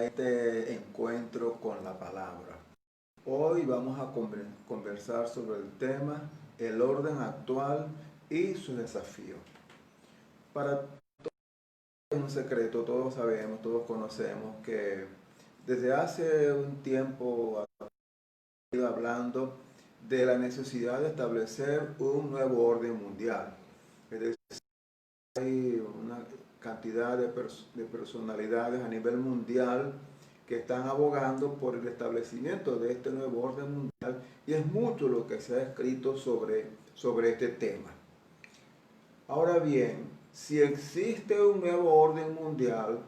a este encuentro con la palabra. Hoy vamos a conversar sobre el tema el orden actual y sus desafíos. Para todos es un secreto, todos sabemos, todos conocemos que desde hace un tiempo he ido hablando de la necesidad de establecer un nuevo orden mundial. Es decir, hay una cantidad de personalidades a nivel mundial que están abogando por el establecimiento de este nuevo orden mundial, y es mucho lo que se ha escrito sobre este tema. Ahora bien, si existe un nuevo orden mundial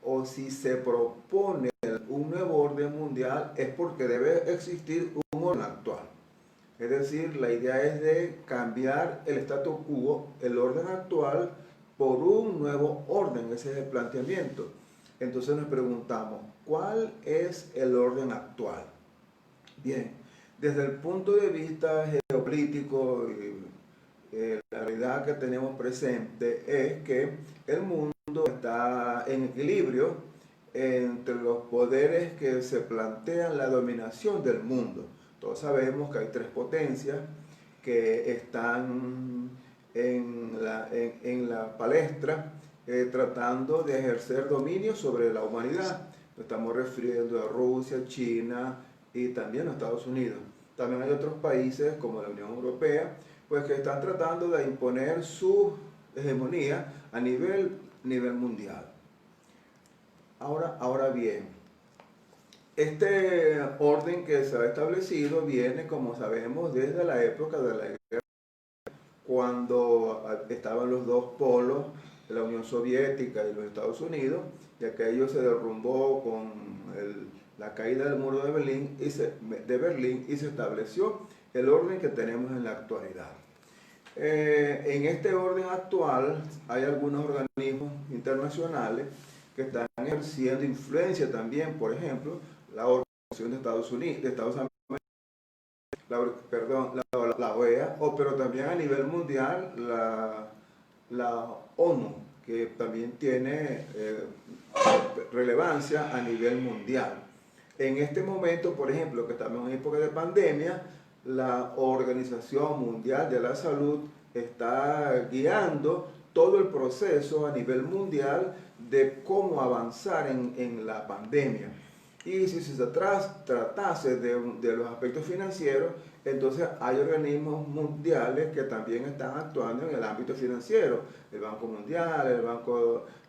o si se propone un nuevo orden mundial, es porque debe existir un orden actual. Es decir, la idea es de cambiar el status quo, el orden actual, por un nuevo orden. Ese es el planteamiento. Entonces nos preguntamos, ¿cuál es el orden actual? Bien, desde el punto de vista geopolítico, la realidad que tenemos presente es que el mundo está en equilibrio entre los poderes que se plantean la dominación del mundo. Todos sabemos que hay tres potencias que están en la palestra tratando de ejercer dominio sobre la humanidad. Nos estamos refiriendo a Rusia, China y también a Estados Unidos. También hay otros países como la Unión Europea, pues que están tratando de imponer su hegemonía a nivel mundial. Ahora bien, este orden que se ha establecido viene, como sabemos, desde la época de la guerra, cuando estaban los dos polos, la Unión Soviética y los Estados Unidos, y aquello se derrumbó con la caída del muro de Berlín y se estableció el orden que tenemos en la actualidad. En este orden actual hay algunos organismos internacionales que están ejerciendo influencia también, por ejemplo, la Organización de Estados Unidos, de Estados Unidos, la OEA, pero también a nivel mundial la ONU, que también tiene relevancia a nivel mundial. En este momento, por ejemplo, que estamos en época de pandemia, la Organización Mundial de la Salud está guiando todo el proceso a nivel mundial de cómo avanzar en la pandemia. Y si se tratase de los aspectos financieros, entonces hay organismos mundiales que también están actuando en el ámbito financiero, el Banco Mundial,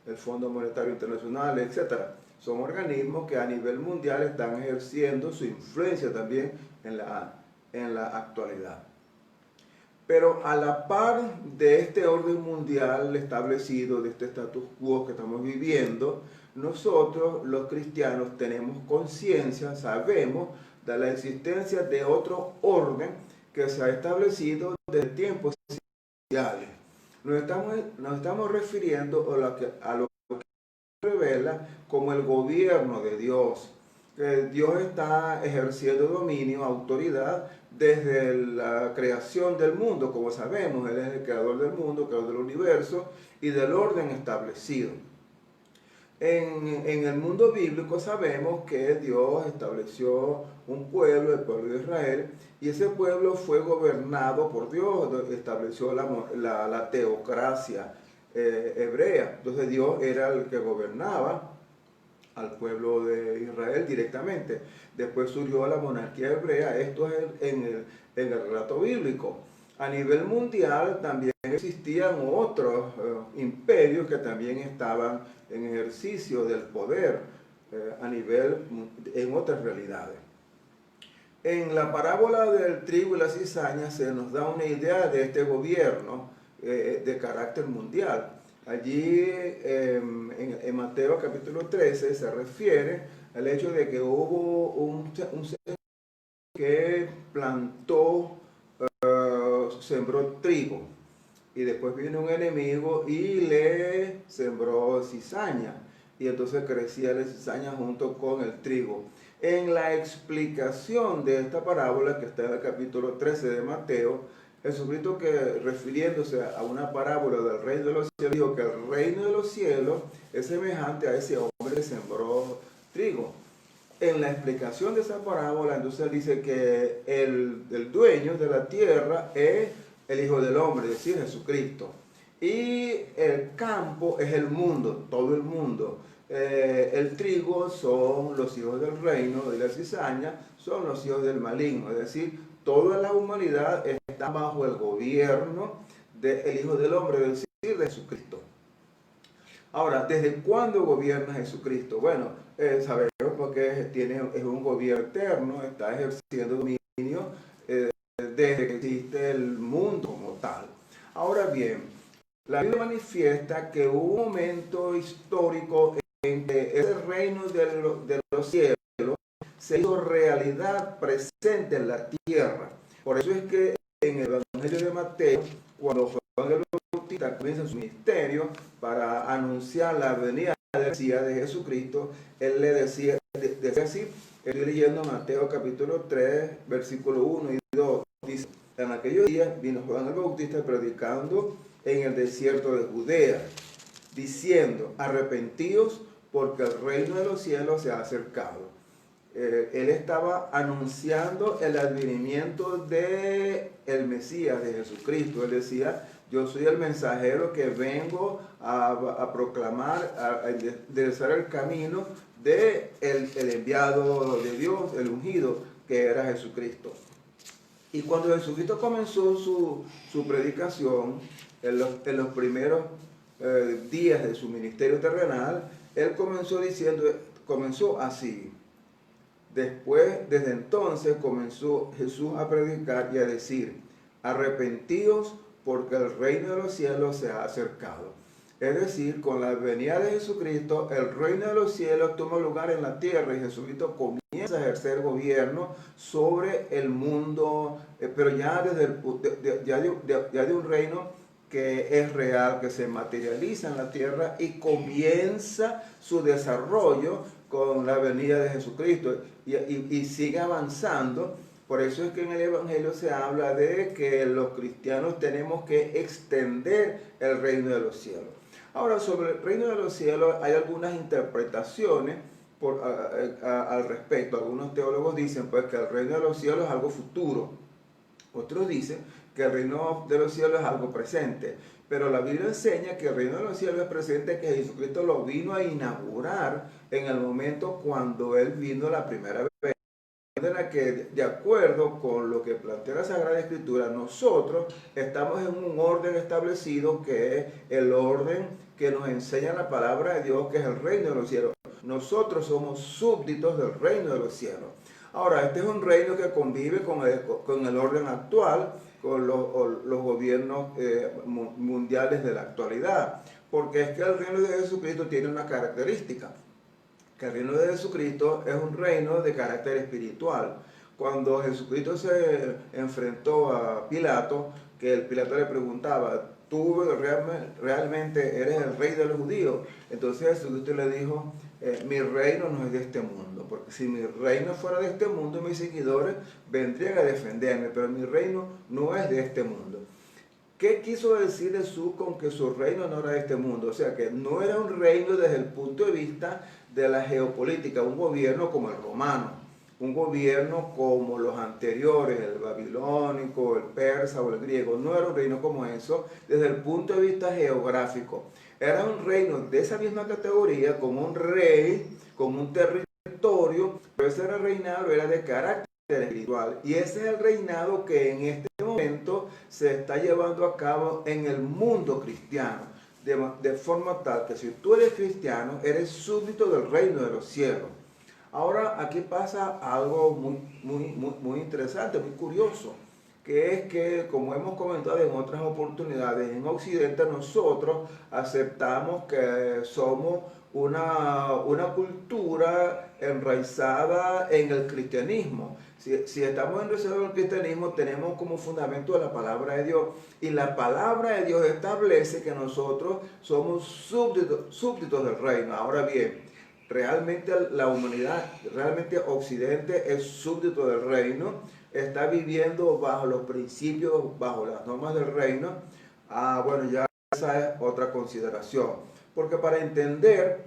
el Fondo Monetario Internacional, etc. Son organismos que a nivel mundial están ejerciendo su influencia también en la actualidad. Pero a la par de este orden mundial establecido, de este status quo que estamos viviendo, nosotros los cristianos tenemos conciencia, sabemos de la existencia de otro orden que se ha establecido desde tiempos iniciales. Nos estamos refiriendo a lo que revela como el gobierno de Dios. Dios está ejerciendo dominio, autoridad desde la creación del mundo. Como sabemos, Él es el creador del mundo, creador del universo y del orden establecido. En el mundo bíblico sabemos que Dios estableció un pueblo, el pueblo de Israel, y ese pueblo fue gobernado por Dios, estableció la teocracia hebrea. Entonces Dios era el que gobernaba al pueblo de Israel directamente. Después surgió la monarquía hebrea, esto es en el relato bíblico. A nivel mundial también existían otros imperios que también estaban en ejercicio del poder en otras realidades. En la parábola del trigo y la cizaña se nos da una idea de este gobierno de carácter mundial. Allí en Mateo capítulo 13 se refiere al hecho de que hubo un señor que plantó, sembró trigo, y después vino un enemigo y le sembró cizaña, y entonces crecía la cizaña junto con el trigo. En la explicación de esta parábola que está en el capítulo 13 de Mateo, Jesucristo, que refiriéndose a una parábola del reino de los cielos, dijo que el reino de los cielos es semejante a ese hombre que sembró trigo. En la explicación de esa parábola, entonces él dice que el dueño de la tierra es el Hijo del Hombre, es decir, Jesucristo. Y el campo es el mundo, todo el mundo. El trigo son los hijos del reino, y la cizaña son los hijos del maligno, es decir, toda la humanidad está bajo el gobierno del Hijo del Hombre, es decir, de Jesucristo. Ahora, ¿desde cuándo gobierna Jesucristo? Bueno, sabemos porque es un gobierno eterno, está ejerciendo dominio desde que existe el mundo como tal. Ahora bien, la Biblia manifiesta que hubo un momento histórico en que ese reino de los cielos se hizo realidad presente en la tierra. Por eso es que en el Evangelio de Mateo, cuando Juan el Bautista comienza su ministerio para anunciar la venida del Mesías de Jesucristo, él le decía así, estoy leyendo Mateo capítulo 3, versículo 1 y 2, dice, en aquellos días vino Juan el Bautista predicando en el desierto de Judea, diciendo, arrepentíos porque el reino de los cielos se ha acercado. Él estaba anunciando el advenimiento de el Mesías, de Jesucristo. Él decía, yo soy el mensajero que vengo a proclamar, a enderezar el camino de el enviado de Dios, el ungido, que era Jesucristo. Y cuando Jesucristo comenzó su predicación, en los primeros días de su ministerio terrenal, él comenzó así. Después, desde entonces, comenzó Jesús a predicar y a decir, arrepentíos porque el reino de los cielos se ha acercado. Es decir, con la venida de Jesucristo, el reino de los cielos toma lugar en la tierra y Jesucristo comienza a ejercer gobierno sobre el mundo, pero ya desde de un reino que es real, que se materializa en la tierra y comienza su desarrollo con la venida de Jesucristo y sigue avanzando. Por eso es que en el Evangelio se habla de que los cristianos tenemos que extender el reino de los cielos. Ahora, sobre el reino de los cielos hay algunas interpretaciones al respecto. Algunos teólogos dicen pues que el reino de los cielos es algo futuro. Otros dicen que el reino de los cielos es algo presente. Pero la Biblia enseña que el reino de los cielos es presente, que Jesucristo lo vino a inaugurar en el momento cuando Él vino la primera vez. De la que, de acuerdo con lo que plantea la Sagrada Escritura, nosotros estamos en un orden establecido que es el orden que nos enseña la palabra de Dios, que es el reino de los cielos. Nosotros somos súbditos del reino de los cielos. Ahora, este es un reino que convive con el orden actual, con los gobiernos mundiales de la actualidad, porque es que el reino de Jesucristo tiene una característica, que el reino de Jesucristo es un reino de carácter espiritual. Cuando Jesucristo se enfrentó a Pilato, que el Pilato le preguntaba, ¿tú realmente eres el rey de los judíos? Entonces Jesucristo le dijo, mi reino no es de este mundo, porque si mi reino fuera de este mundo, mis seguidores vendrían a defenderme, pero mi reino no es de este mundo. ¿Qué quiso decir Jesús con que su reino no era de este mundo? O sea, que no era un reino desde el punto de vista de la geopolítica, un gobierno como el romano, un gobierno como los anteriores, el babilónico, el persa o el griego. No era un reino como eso desde el punto de vista geográfico. Era un reino de esa misma categoría, como un rey, como un territorio, pero ese reinado era de carácter espiritual. Y ese es el reinado que en este momento se está llevando a cabo en el mundo cristiano, de forma tal que si tú eres cristiano, eres súbdito del reino de los cielos. Ahora aquí pasa algo muy interesante, muy curioso, que es que, como hemos comentado en otras oportunidades, en Occidente nosotros aceptamos que somos una cultura enraizada en el cristianismo. Si estamos enraizados en el cristianismo, tenemos como fundamento la palabra de Dios. Y la palabra de Dios establece que nosotros somos súbditos del reino. Ahora bien, realmente la humanidad, realmente Occidente es súbdito del reino. está viviendo bajo los principios, bajo las normas del reino, bueno, ya esa es otra consideración. Porque para entender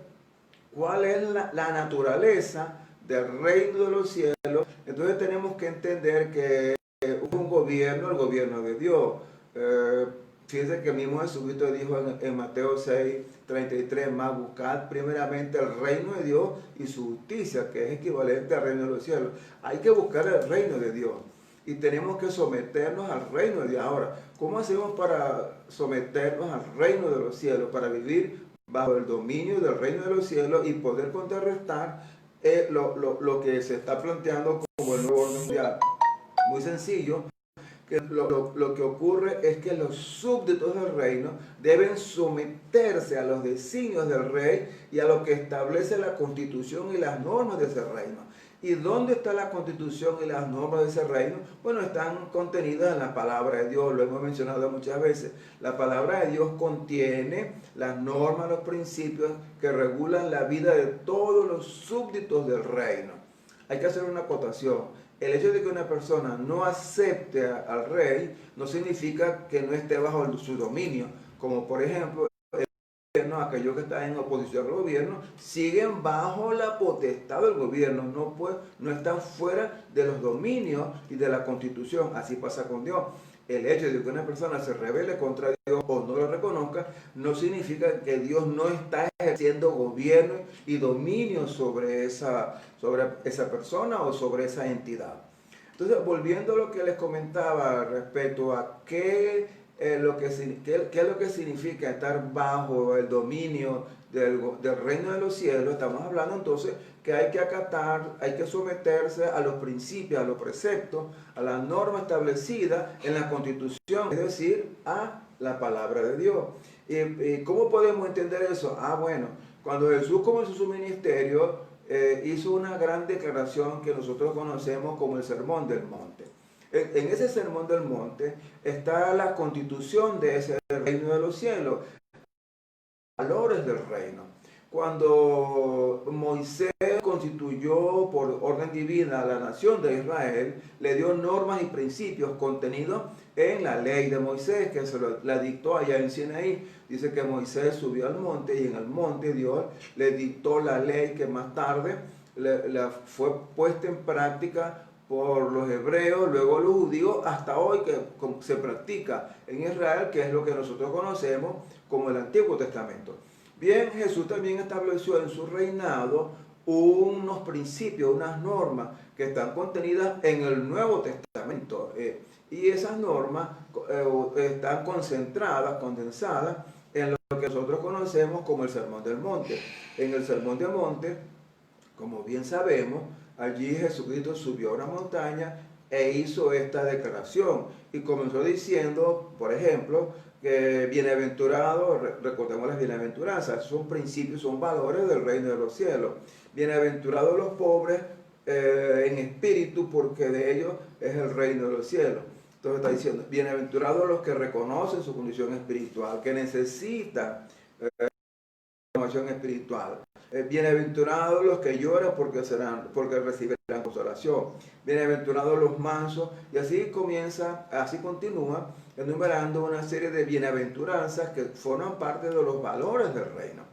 cuál es la naturaleza del reino de los cielos, entonces tenemos que entender que es un gobierno, el gobierno de Dios. Fíjense que mismo Jesucristo dijo en Mateo 6:33, más buscad primeramente el reino de Dios y su justicia, que es equivalente al reino de los cielos. Hay que buscar el reino de Dios y tenemos que someternos al reino de Dios. Ahora, ¿cómo hacemos para someternos al reino de los cielos? Para vivir bajo el dominio del reino de los cielos y poder contrarrestar lo que se está planteando como el nuevo orden mundial. Muy sencillo, que lo que ocurre es que los súbditos del reino deben someterse a los designios del rey y a lo que establece la constitución y las normas de ese reino. ¿Y dónde está la constitución y las normas de ese reino? Bueno, están contenidas en la palabra de Dios, lo hemos mencionado muchas veces. La palabra de Dios contiene las normas, los principios que regulan la vida de todos los súbditos del reino. Hay que hacer una acotación. El hecho de que una persona no acepte al rey no significa que no esté bajo su dominio, como por ejemplo aquellos que están en oposición al gobierno siguen bajo la potestad del gobierno, no están fuera de los dominios y de la constitución. Así pasa con Dios. El hecho de que una persona se rebele contra Dios o no lo reconozca no significa que Dios no está ejerciendo gobierno y dominio sobre esa persona o sobre esa entidad. Entonces, volviendo a lo que les comentaba respecto a qué es lo que significa estar bajo el dominio del reino de los cielos, estamos hablando entonces que hay que acatar, hay que someterse a los principios, a los preceptos, a las normas establecidas en la Constitución, es decir, a la palabra de Dios. ¿Y cómo podemos entender eso? Bueno, cuando Jesús comenzó su ministerio, hizo una gran declaración que nosotros conocemos como el Sermón del Monte. En ese Sermón del Monte está la constitución de ese reino de los cielos, valores del reino. Cuando Moisés constituyó por orden divina a la nación de Israel, le dio normas y principios contenidos en la ley de Moisés, que la dictó allá en Sinaí. Dice que Moisés subió al monte y en el monte Dios le dictó la ley que más tarde fue puesta en práctica por los hebreos, luego los judíos, hasta hoy que se practica en Israel, que es lo que nosotros conocemos como el Antiguo Testamento. Bien, Jesús también estableció en su reinado unos principios, unas normas que están contenidas en el Nuevo Testamento. Y esas normas están condensadas en lo que nosotros conocemos como el Sermón del Monte. En el Sermón del Monte, como bien sabemos, allí Jesucristo subió a una montaña e hizo esta declaración y comenzó diciendo, por ejemplo, que bienaventurados, recordemos las bienaventuranzas, son principios, son valores del reino de los cielos. Bienaventurados los pobres en espíritu, porque de ellos es el reino de los cielos. Entonces está diciendo, bienaventurados los que reconocen su condición espiritual, que necesitan formación espiritual. Bienaventurados los que lloran porque recibirán consolación. Bienaventurados los mansos, y así continúa enumerando una serie de bienaventuranzas que forman parte de los valores del reino.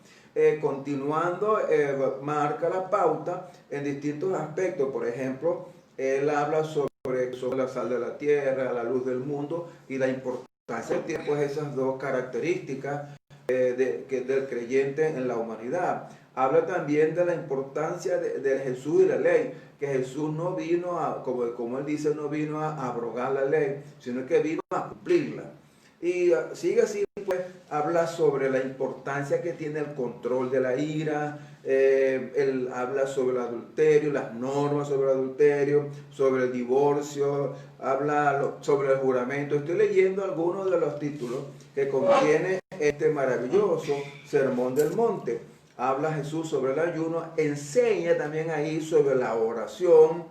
Continuando, marca la pauta en distintos aspectos. Por ejemplo, él habla sobre la sal de la tierra, la luz del mundo, y la importancia que tiene pues esas dos características del creyente en la humanidad. Habla también de la importancia de Jesús y la ley, que Jesús no vino como él dice, no vino a abrogar la ley, sino que vino a cumplirla. Y sigue así, pues, habla sobre la importancia que tiene el control de la ira, él habla sobre el adulterio, las normas sobre el adulterio, sobre el divorcio, habla sobre el juramento. Estoy leyendo algunos de los títulos que contiene este maravilloso Sermón del Monte. Habla Jesús sobre el ayuno, enseña también ahí sobre la oración,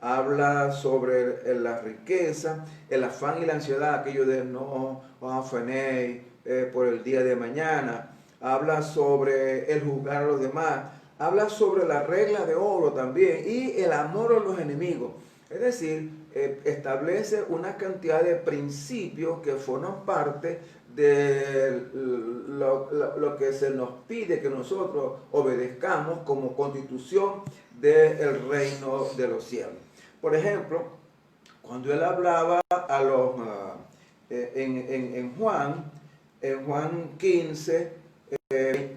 habla sobre la riqueza, el afán y la ansiedad, aquello de no afanéis por el día de mañana. Habla sobre el juzgar a los demás. Habla sobre la regla de oro también y el amor a los enemigos. Es decir, establece una cantidad de principios que forman parte de lo que se nos pide que nosotros obedezcamos como constitución del reino de los cielos. Por ejemplo, cuando él hablaba a los en Juan 15,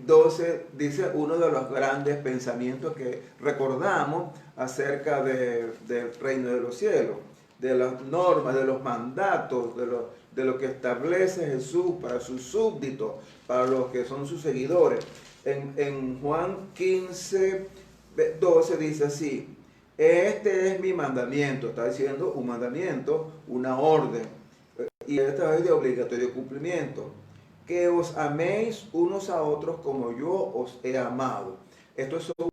12, dice uno de los grandes pensamientos que recordamos acerca del reino de los cielos, de las normas, de los mandatos, de lo que establece Jesús para sus súbditos, para los que son sus seguidores. En Juan 15, 12 dice así: este es mi mandamiento. Está diciendo un mandamiento, una orden, y esta es de obligatorio cumplimiento: que os améis unos a otros como yo os he amado. Esto es un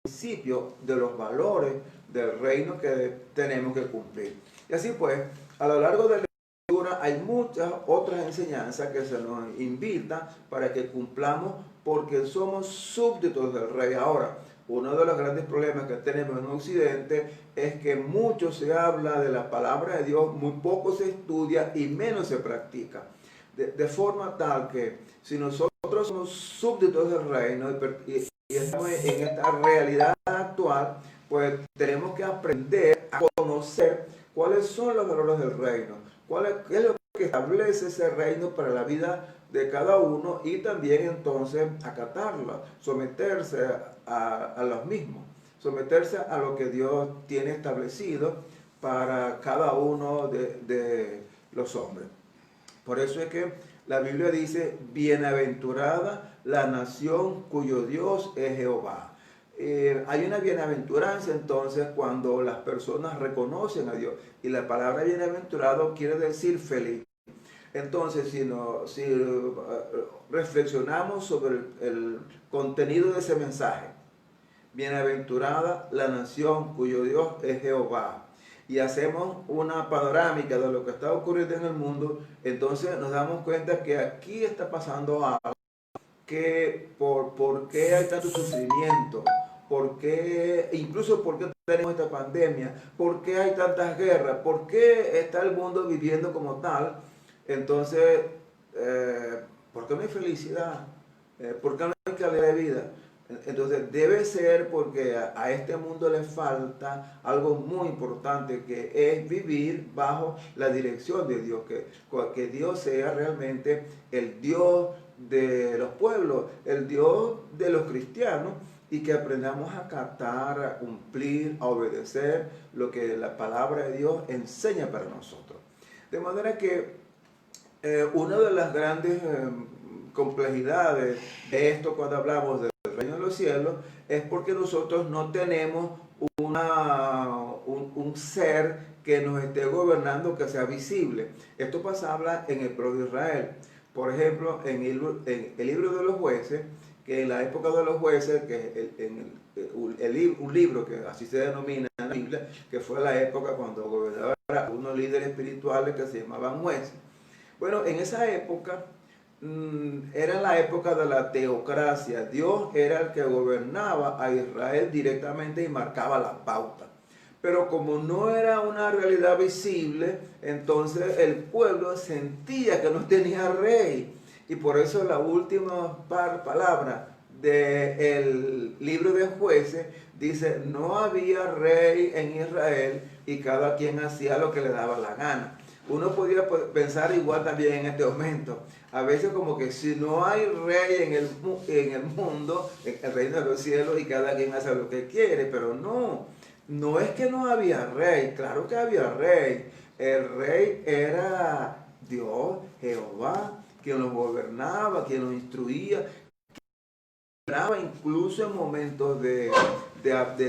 principio de los valores del reino que tenemos que cumplir. Y así pues, a lo largo de la lectura hay muchas otras enseñanzas que se nos invitan para que cumplamos, porque somos súbditos del rey. Ahora, uno de los grandes problemas que tenemos en Occidente es que mucho se habla de la palabra de Dios, muy poco se estudia y menos se practica. De forma tal que si nosotros somos súbditos del reino y estamos en esta realidad actual, pues tenemos que aprender a conocer cuáles son los valores del reino, qué es lo que establece ese reino para la vida de cada uno, y también entonces acatarlo, someterse a los mismos, someterse a lo que Dios tiene establecido para cada uno de los hombres. Por eso es que la Biblia dice: bienaventurada la nación cuyo Dios es Jehová. Hay una bienaventuranza entonces cuando las personas reconocen a Dios. Y la palabra bienaventurado quiere decir feliz. Entonces, si reflexionamos sobre el contenido de ese mensaje: bienaventurada la nación cuyo Dios es Jehová, y hacemos una panorámica de lo que está ocurriendo en el mundo, entonces nos damos cuenta que aquí está pasando algo, que por qué hay tanto sufrimiento, incluso por qué tenemos esta pandemia, por qué hay tantas guerras, por qué está el mundo viviendo como tal. Entonces, ¿por qué no hay felicidad? ¿Por qué no hay calidad de vida? Entonces debe ser porque a este mundo le falta algo muy importante, que es vivir bajo la dirección de Dios, que Dios sea realmente el Dios de los pueblos, el Dios de los cristianos, y que aprendamos a acatar, a cumplir, a obedecer lo que la palabra de Dios enseña para nosotros. De manera que una de las grandes complejidades de esto cuando hablamos del reino de los cielos es porque nosotros no tenemos un ser que nos esté gobernando, que sea visible. Esto habla en el pueblo de Israel. Por ejemplo, en el libro de los jueces, que en la época de los jueces, que un libro que así se denomina en la Biblia, que fue la época cuando gobernaban unos líderes espirituales que se llamaban jueces. Bueno, en esa época era la época de la teocracia. Dios era el que gobernaba a Israel directamente y marcaba la pauta. Pero como no era una realidad visible, entonces el pueblo sentía que no tenía rey. Y por eso la última palabra del libro de Jueces dice: no había rey en Israel y cada quien hacía lo que le daba la gana. Uno podría pensar igual también en este momento. A veces como que si no hay rey en el mundo, en el reino de los cielos, y cada quien hace lo que quiere, pero no es que no había rey, claro que había rey. El rey era Dios, Jehová, quien los gobernaba, quien los instruía, incluso en momentos de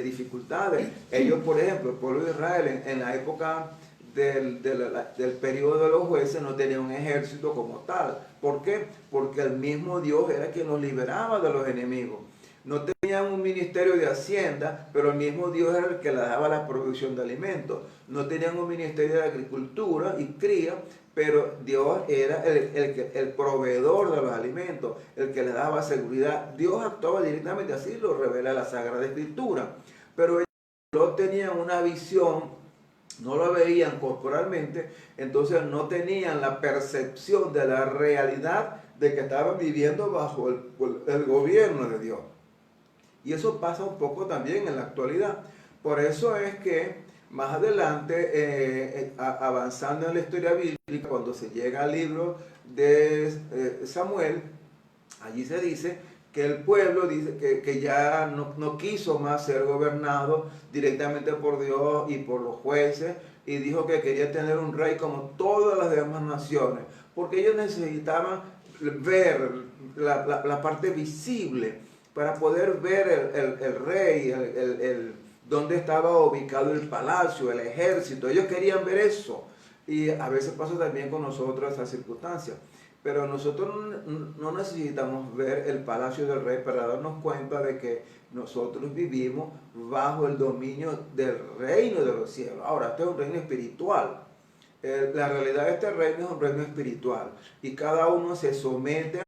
dificultades. Ellos, por ejemplo, el pueblo de Israel en la época del periodo de los jueces no tenía un ejército como tal. ¿Por qué? Porque el mismo Dios era quien los liberaba de los enemigos. No tenían un ministerio de hacienda, pero el mismo Dios era el que les daba la producción de alimentos. No tenían un ministerio de agricultura y cría, pero Dios era el proveedor de los alimentos, el que les daba seguridad. Dios actuaba directamente, así lo revela la Sagrada Escritura. Pero ellos no tenían una visión no lo veían corporalmente, entonces no tenían la percepción de la realidad de que estaban viviendo bajo el gobierno de Dios. Y eso pasa un poco también en la actualidad. Por eso es que más adelante, avanzando en la historia bíblica, cuando se llega al libro de Samuel, allí se dice que el pueblo dice que ya no quiso más ser gobernado directamente por Dios y por los jueces, y dijo que quería tener un rey como todas las demás naciones, porque ellos necesitaban ver la parte visible para poder ver el rey, dónde estaba ubicado el palacio, el ejército. Ellos querían ver eso. Y a veces pasa también con nosotros esa circunstancia. Pero nosotros no necesitamos ver el palacio del rey para darnos cuenta de que nosotros vivimos bajo el dominio del reino de los cielos. Ahora, este es un reino espiritual. La realidad de este reino es un reino espiritual. Y cada uno se somete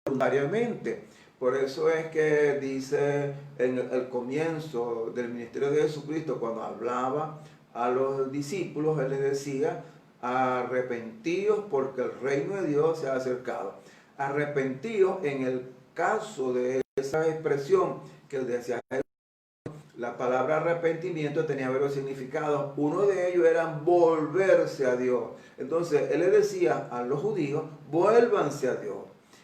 voluntariamente. Por eso es que dice en el comienzo del ministerio de Jesucristo, cuando hablaba a los discípulos, él les decía: arrepentíos porque el reino de Dios se ha acercado. Arrepentíos, en el caso de esa expresión que decía, la palabra arrepentimiento tenía varios significados. Uno de ellos era volverse a Dios. Entonces él le decía a los judíos: vuélvanse a Dios.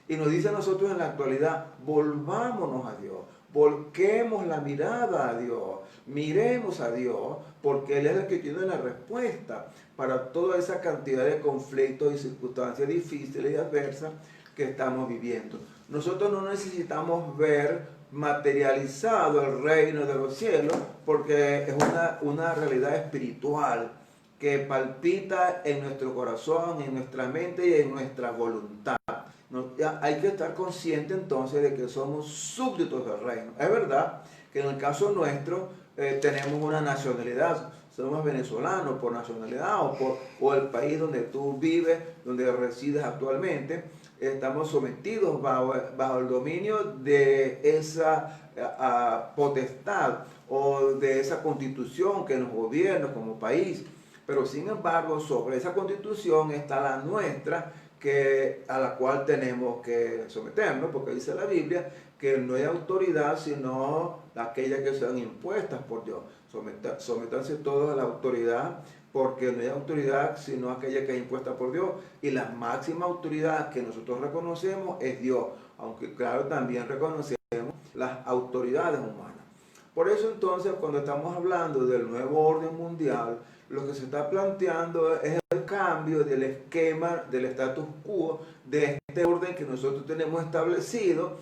Y nos dice a nosotros en la actualidad: volvámonos a Dios, volquemos la mirada a Dios, miremos a Dios, porque Él es el que tiene la respuesta para toda esa cantidad de conflictos y circunstancias difíciles y adversas que estamos viviendo. Nosotros no necesitamos ver materializado el reino de los cielos, porque es una realidad espiritual que palpita en nuestro corazón, en nuestra mente y en nuestra voluntad. Hay que estar consciente entonces de que somos súbditos del reino. Es verdad que en el caso nuestro tenemos una nacionalidad, somos venezolanos por nacionalidad o el país donde tú vives, donde resides actualmente, estamos sometidos bajo el dominio de esa potestad o de esa constitución que nos gobierna como país. Pero sin embargo, sobre esa constitución está la nuestra, a la cual tenemos que someternos, porque dice la Biblia que no hay autoridad sino aquellas que sean impuestas por Dios. Sométanse todos a la autoridad, porque no hay autoridad sino aquella que es impuesta por Dios, y la máxima autoridad que nosotros reconocemos es Dios, aunque claro, también reconocemos las autoridades humanas. Por eso entonces, cuando estamos hablando del nuevo orden mundial, lo que se está planteando es el cambio del esquema, del status quo, de este orden que nosotros tenemos establecido,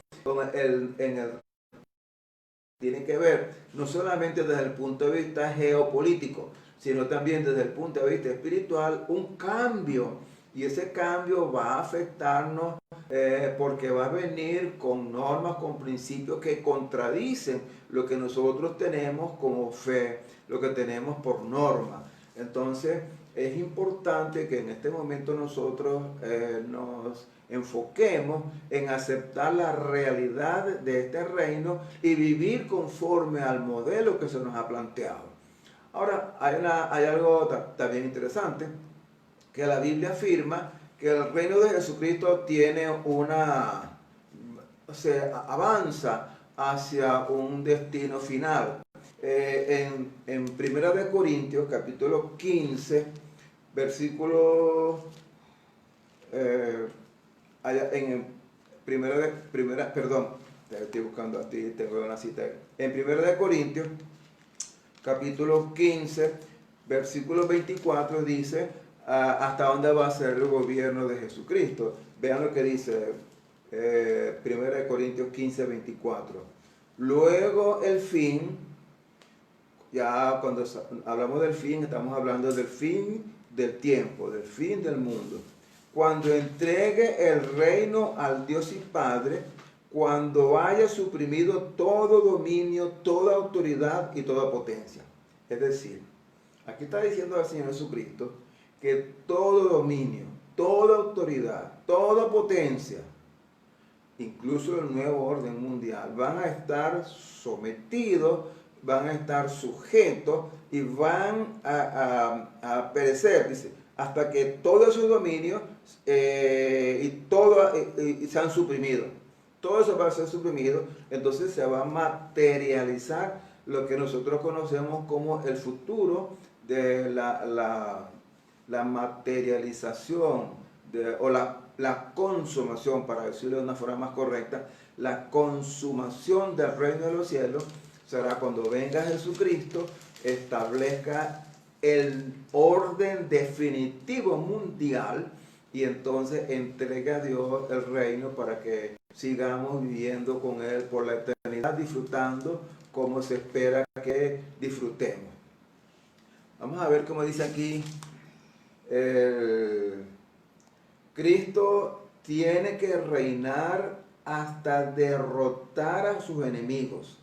tiene que ver no solamente desde el punto de vista geopolítico, sino también desde el punto de vista espiritual, un cambio. Y ese cambio va a afectarnos porque va a venir con normas, con principios que contradicen lo que nosotros tenemos como fe, lo que tenemos por norma. Entonces es importante que en este momento nosotros nos enfoquemos en aceptar la realidad de este reino y vivir conforme al modelo que se nos ha planteado. Ahora, hay algo también interesante, que la Biblia afirma que el reino de Jesucristo tiene avanza hacia un destino final. En Primera de Corintios, capítulo 15, versículo, estoy buscando aquí, tengo una cita ahí. En Primera de Corintios, capítulo 15, versículo 24, dice hasta dónde va a ser el gobierno de Jesucristo. Vean lo que dice Primera de Corintios 15, 24. Luego el fin, ya cuando hablamos del fin, estamos hablando del fin del tiempo, del fin del mundo. Cuando entregue el reino al Dios y Padre, cuando haya suprimido todo dominio, toda autoridad y toda potencia. Es decir, aquí está diciendo el Señor Jesucristo que todo dominio, toda autoridad, toda potencia, incluso el nuevo orden mundial, van a estar sometidos van a estar sujetos y van a perecer, dice, hasta que todos sus dominios y sean suprimidos. Todo eso va a ser suprimido, entonces se va a materializar lo que nosotros conocemos como el futuro de la materialización o la consumación, para decirlo de una forma más correcta, la consumación del reino de los cielos será cuando venga Jesucristo, establezca el orden definitivo mundial y entonces entrega a Dios el reino para que sigamos viviendo con Él por la eternidad, disfrutando como se espera que disfrutemos. Vamos a ver cómo dice aquí, Cristo tiene que reinar hasta derrotar a sus enemigos,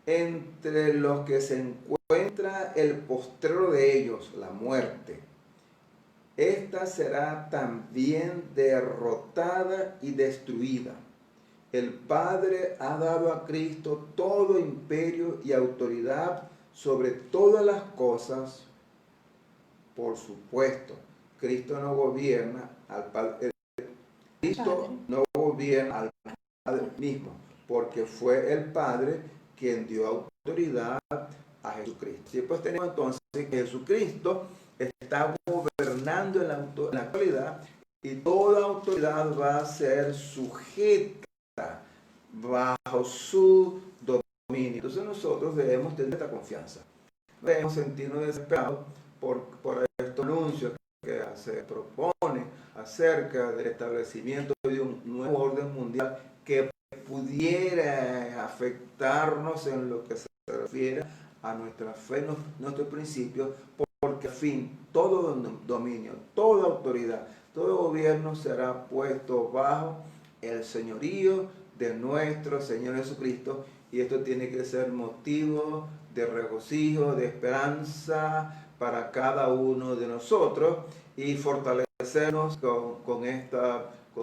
entre los que se encuentra el postrero de ellos, la muerte. Esta será también derrotada y destruida. El Padre ha dado a Cristo todo imperio y autoridad sobre todas las cosas. Por supuesto, Cristo no gobierna al Padre. Cristo no gobierna al Padre mismo, porque fue el Padre quien dio autoridad a Jesucristo. Y pues tenemos entonces que Jesucristo está gobernando en la actualidad y toda autoridad va a ser sujeta bajo su dominio. Entonces nosotros debemos tener esta confianza. No debemos sentirnos desesperados por estos anuncios que se propone acerca del establecimiento de un nuevo orden mundial que pudiera afectarnos en lo que se refiere a nuestra fe, nuestros principios, porque al fin todo dominio, toda autoridad, todo gobierno será puesto bajo el señorío de nuestro Señor Jesucristo, y esto tiene que ser motivo de regocijo, de esperanza para cada uno de nosotros y fortalecernos con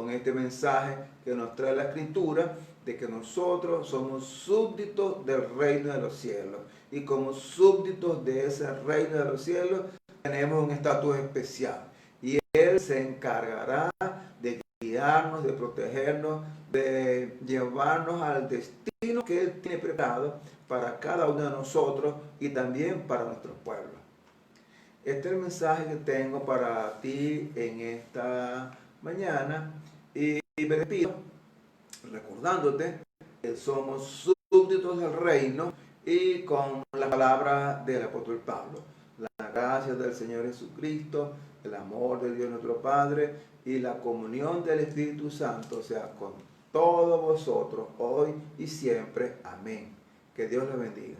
este mensaje que nos trae la Escritura, de que nosotros somos súbditos del reino de los cielos, y como súbditos de ese reino de los cielos tenemos un estatus especial, y Él se encargará de guiarnos, de protegernos, de llevarnos al destino que Él tiene preparado para cada uno de nosotros y también para nuestro pueblo. Este es el mensaje que tengo para ti en esta mañana, y me despido recordándote que somos súbditos del reino y con la palabra del apóstol Pablo. La gracia del Señor Jesucristo, el amor de Dios nuestro Padre y la comunión del Espíritu Santo sea con todos vosotros hoy y siempre. Amén. Que Dios les bendiga.